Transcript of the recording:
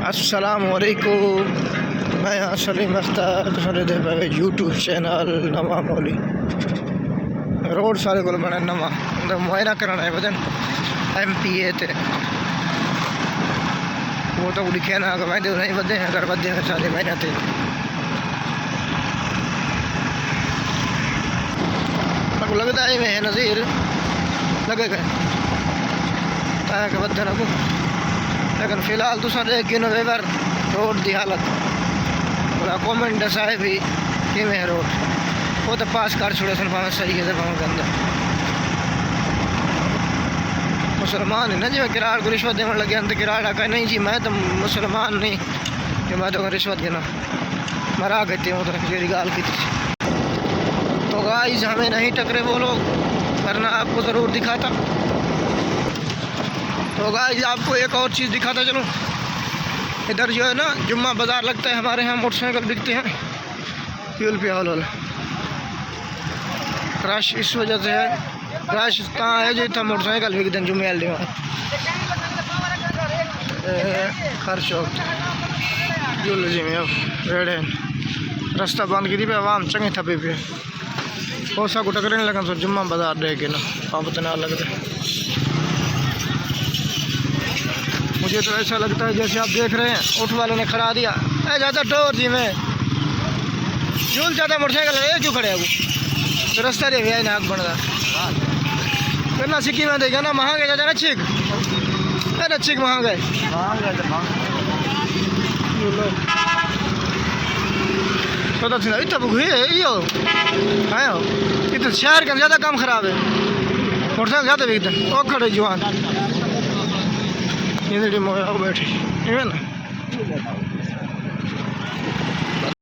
अस्सलामुअलैकुम। मैं यहाँ सलीम अख्तर यूट्यूब चैनल नवा मौली रोड सारे को बना नवा मुआयना कराना है वजन MPA ते वो तो लिखे ना अगर मैं नहीं बदे हैं अगर बदे में सारे महीने थे लगता है मैं नज़ीर लगे गए ताकि बदे रखो लेकिन फ़िलहाल तो देख के वेवर रोड की हालत पूरा कॉमेंट दसाए भी कि में रोड वो तो पास कर छोड़े सन भावे सही है भावे के अंदर मुसलमान है ना जी मैं किराड़ को रिश्वत देने लगे अंदर किराड़ आका नहीं जी मैं तो मुसलमान नहीं कि मैं तो रिश्वत देना मरा कहते हूँ तो मेरी गाल की तो गाइस हमें नहीं टकरे वो लोग वरना आपको ज़रूर दिखाता। तो गाइस आपको एक और चीज़ दिखाता चलो, इधर जो है ना जुम्मा बाज़ार लगता है हमारे यहाँ मोटरसाइकिल बिकते हैं फ्यूल पे वाला रश इस वजह से है रश कहाँ है जो इतना मोटरसाइकिल बिकते हैं जुम्मे वाले खर्च जुल जी में रेड है रास्ता बंद की पे आवाम चंगे थपे पे हो सा को टकरने लगा तो जुम्मा बाज़ार दे के ना पाप ना लगता है। मुझे तो ऐसा लगता है जैसे आप देख रहे हैं ऊँट वालों ने खड़ा दिया ऐ ज़्यादा डोर जी में झूल ज़्यादा मोटरसाइकिल क्यों खड़े है वो तो रास्ता दे गया ना आग बन रहा करना सिक्की में देगा ना महंगे ज़्यादा ना छिक है ना छिक महंगे पता थी ना इतना बुघी है यो है इतना शहर का ज़्यादा काम ख़राब है मोटरसाइकिल ज़्यादा बिकते हैं वो खड़े जवान ये बैठे ना